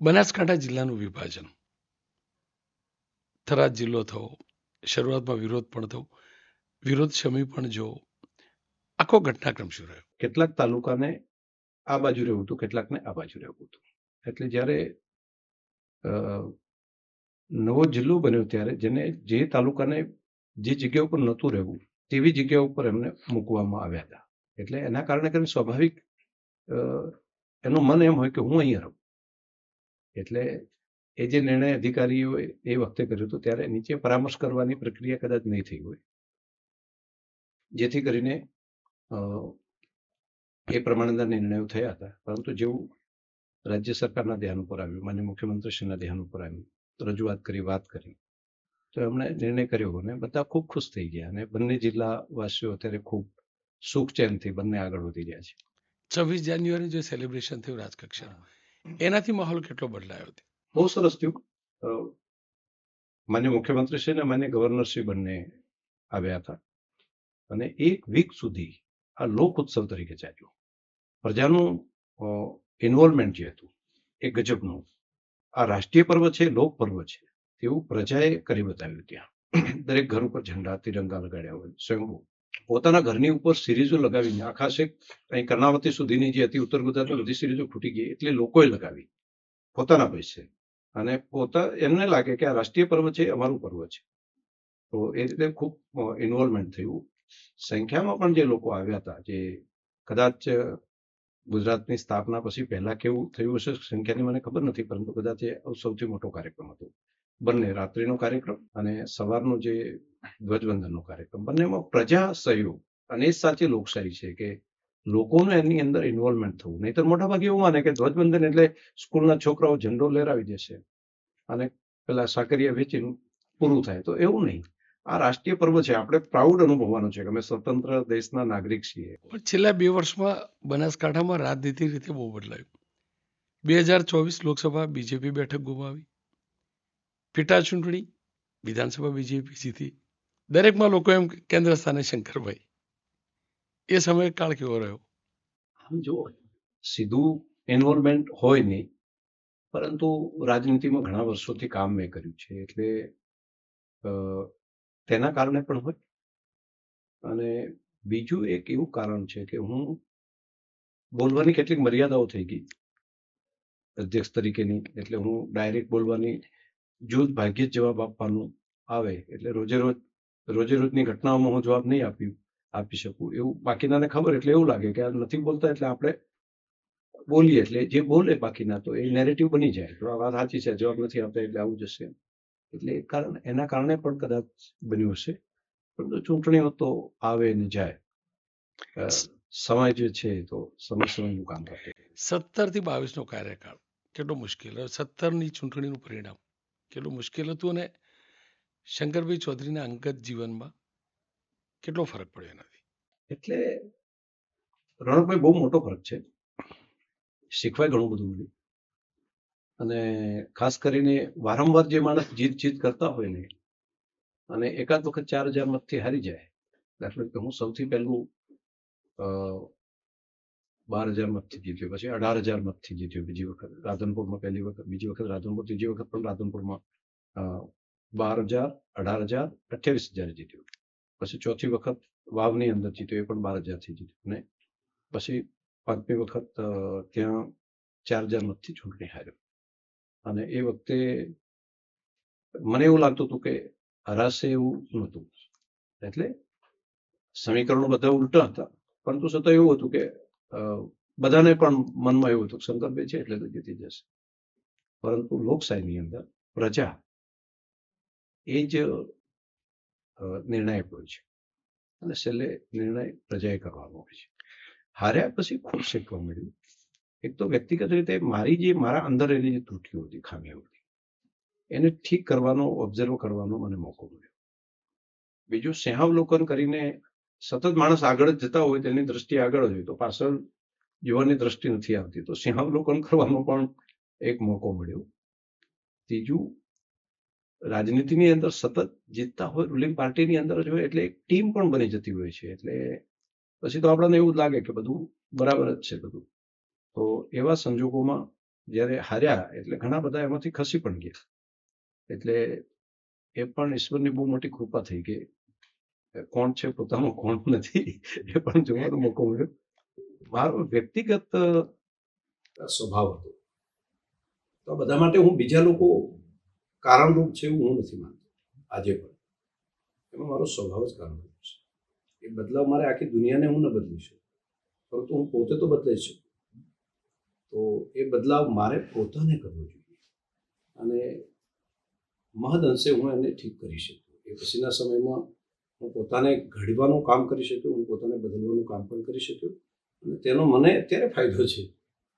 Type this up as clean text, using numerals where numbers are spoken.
બનાસકાંઠા જિલ્લાનું વિભાજન, થરાદ જિલ્લો થયો, શરૂઆતમાં વિરોધ પણ થયો, વિરોધ શમી પણ જો આખો ઘટનાક્રમ શું રહ્યો? કેટલાક તાલુકાને આ બાજુ રહેવું હતું, કેટલાકને આ બાજુ રહેવું હતું. એટલે જ્યારે નવો જિલ્લો બન્યો ત્યારે જે તાલુકાને જે જગ્યા ઉપર નહોતું રહેવું તેવી જગ્યા ઉપર એમને મૂકવામાં આવ્યા હતા. એટલે એના કારણે કરીને સ્વાભાવિક એનું મન એમ હોય કે હું અહીંયા રહું. એટલે એ જે નિર્ણય અધિકારીઓએ એ વખતે કર્યો હતો ત્યારે નીચે પરામર્શ કરવાની પ્રક્રિયા કદાચ નહીં થઈ હોય, જેથી કરીને એ પ્રમાણેના નિર્ણયો થયા હતા. પરંતુ જેવું રાજ્ય સરકારના ધ્યાન ઉપર આવ્યું, માન્ય મુખ્યમંત્રીશ્રીના ધ્યાન ઉપર આવ્યું, રજૂઆત કરી, વાત કરી, તો એમણે નિર્ણય કર્યો અને બધા ખૂબ ખુશ થઈ ગયા. અને બંને જિલ્લા વાસીઓ અત્યારે ખૂબ સુખ ચેનથી બંને આગળ વધી ગયા છે. 26 જાન્યુઆરી જે સેલિબ્રેશન થયું રાજકક્ષાનું, એનાથી માહોલ કેટલો બદલાયો? બહુ સરસ થયું. માન્ય મુખ્યમંત્રીશ્રી અને માન્ય ગવર્નરશ્રી બંને આવ્યા હતા અને એક વીક સુધી આ લોક ઉત્સવ તરીકે ચાલ્યો. પ્રજાનું ઇન્વોલ્વમેન્ટ જે હતું એ ગજબનું. આ રાષ્ટ્રીય પર્વ છે, લોક પર્વ છે, તેવું પ્રજાએ કરી બતાવ્યું. ત્યાં દરેક ઘર ઉપર ઝંડા, તિરંગા લગાડ્યા હોય, સ્વયંભૂ પોતાના ઘરની ઉપર સિરીઝો લગાવીને આખા શેખ અહીં કર્ણાવતી સુધીની જે હતી ઉત્તર ગુજરાતની બધી સિરીઝો ખૂટી ગઈ એટલે લોકોએ લગાવી પોતાના પૈસે. અને એમને લાગે કે આ રાષ્ટ્રીય પર્વ છે, અમારું પર્વ છે. તો એ રીતે ખૂબ ઇન્વોલ્વમેન્ટ થયું. સંખ્યામાં પણ જે લોકો આવ્યા હતા, જે કદાચ ગુજરાતની સ્થાપના પછી પહેલા કેવું થયું હશે સંખ્યાની મને ખબર નથી, પરંતુ કદાચ એ સૌથી મોટો કાર્યક્રમ હતો. બંને રાત્રિનો કાર્યક્રમ અને સવારનો જે ધ્વજવંદનનો કાર્યક્રમ, બંનેમાં પ્રજા સહયોગ. અને એ સાચી લોકશાહી છે કે લોકોનું એની અંદર ઇન્વોલ્વમેન્ટ થવું. નહીંતર મોટાભાગે એવું માને કે ધ્વજવંદન એટલે સ્કૂલના છોકરાઓ ઝંડો લહેરાવી દેશે અને પેલા સાકરિયા વેચીને પૂરું થાય. તો એવું નહીં. આ રાષ્ટ્રીય પર્વ છે, આપણે પ્રાઉડ અનુભવવાનું છે કે અમે સ્વતંત્ર દેશના નાગરિક છીએ. પણ છેલ્લા 2 વર્ષમાં બનાસકાંઠામાં રાજનીતિ રીતે બહુ બદલાયું. 2024 લોકસભા બીજેપી બેઠક ગુમાવી, પેટા ચૂંટણી વિધાનસભા બીજેપી જીતી, દરેકમાં લોકો એમ કેન્દ્ર સ્થાને શંકરભાઈ. એ સમય કાળ કેવો રહ્યો? આમ જો સીધું ઇન્વોલ્વમેન્ટ હોય નહીં, પરંતુ રાજનીતિમાં ઘણા વર્ષોથી કામ મેં કર્યું છે એટલે તેના કારણે પણ હોય. અને બીજું એક એવું કારણ છે કે હું બોલવાની કેટલીક મર્યાદાઓ થઈ ગઈ અધ્યક્ષ તરીકેની. એટલે હું ડાયરેક્ટ બોલવાની, જો ભાગ્યે જ જવાબ આપવાનું આવે એટલે રોજે રોજની ઘટનાઓમાં હું જવાબ નહીં આપી શકું. એવું બાકીનાને ખબર, એટલે એવું લાગે કે આ નથી બોલતા એટલે આપણે બોલીએ, એટલે જે બોલે બાકીના તો એ નેરેટિવ બની જાય. તો આ વાત સાચી છે, જવાબ નથી આપતા એટલે આવું જશે. એટલે એના કારણે પણ કદાચ બન્યું હશે. પરંતુ ચૂંટણીઓ તો આવે ને જાય, સમય જે છે તો સમયનું કામ કરે. 17 થી 22 નો કાર્યકાળ કેટલો મુશ્કેલ રહ્યો? 17ની ચૂંટણીનું પરિણામ કેટલું મુશ્કેલ હતું અને શંકરભાઈ ચૌધરીના અંગત જીવનમાં કેટલો ફરક પડ્યો એનાથી? એટલે રણકભાઈ, બહુ મોટો ફરક છે. શીખવાય ઘણું બધું મળ્યું. અને ખાસ કરીને વારંવાર જે માણસ જીત કરતા હોય ને, અને એકાદ વખત 4000 મતથી હારી જાય. દાખલા તરીકે હું સૌથી પહેલું 12000 મતથી જીત્યો, પછી 18000 મતથી જીત્યો બીજી વખત રાધનપુરમાં, પહેલી વખત, બીજી વખત રાધનપુર, ત્રીજી વખત પણ રાધનપુરમાં 12000, 18000, 28000 જીત્યો. પછી ચોથી વખત વાવની અંદર જીત્યો, એ પણ 12000થી જીત્યો. અને પછી પાંચમી વખત ત્યાં 4000 મતથી ચૂંટણી હાર્યો. અને એ વખતે મને એવું લાગતું હતું કે હરાશે એવું નહોતું. એટલે સમીકરણો બધા ઉલટા હતા, પરંતુ છતાં એવું હતું કે બધાને પણ મનમાં એવું હતું કે શંકરભાઈ છે એટલે તો જીતી જશે. પરંતુ લોકશાહીની અંદર પ્રજા એ જ નિર્ણાયક હોય છે અને છેલ્લે નિર્ણય પ્રજાએ કરવાનો હોય છે. હાર્યા પછી ખૂબ શીખવા મળ્યું. એક તો વ્યક્તિગત રીતે મારા અંદર રહેલી જે ત્રુટીઓ હતી, ખામીઓ હતી, એને ઠીક કરવાનો, ઓબ્ઝર્વ કરવાનો મને મોકો મળ્યો. બીજું, સિંહાવલોકન કરીને સતત માણસ આગળ જ જતા હોય, તેની દ્રષ્ટિ આગળ જ હોય, તો પાછળ જોવાની દ્રષ્ટિ નથી આવતી. તો સિંહાવલોકન કરવાનો પણ એક મોકો મળ્યો. ત્રીજું, રાજનીતિની અંદર સતત જીતતા હોય, રૂલિંગ પાર્ટીની અંદર જ હોય એટલે એક ટીમ પણ બની જતી હોય છે. એટલે પછી તો આપણને એવું જ લાગે કે બધું બરાબર જ છે બધું. તો એવા સંજોગોમાં જ્યારે હાર્યા એટલે ઘણા બધા એમાંથી ખસી પણ ગયા. એટલે એ પણ ઈશ્વરની બહુ મોટી કૃપા થઈ કે કોણ છે પોતાનો કોણ નથી એ પણ જોવાનો મોકો મળ્યો. મારો વ્યક્તિગત સ્વભાવ હતો. તો આ બધા માટે હું બીજા લોકો કારણરૂપ છે એવું હું નથી માનતો આજે પણ. એમાં મારો સ્વભાવ જ કારણરૂપ છે. એ બદલાવ મારે આખી દુનિયાને હું ન બદલી શકું, પરંતુ હું પોતે તો બદલાઈ શકું. તો એ બદલાવ મારે પોતાને કરવો જોઈએ અને મહદ અંશે હું એને ઠીક કરી શકું. એ પછીના સમયમાં હું પોતાને ઘડવાનું કામ કરી શક્યો, હું પોતાને બદલવાનું કામ પણ કરી શક્યો અને તેનો મને અત્યારે ફાયદો છે.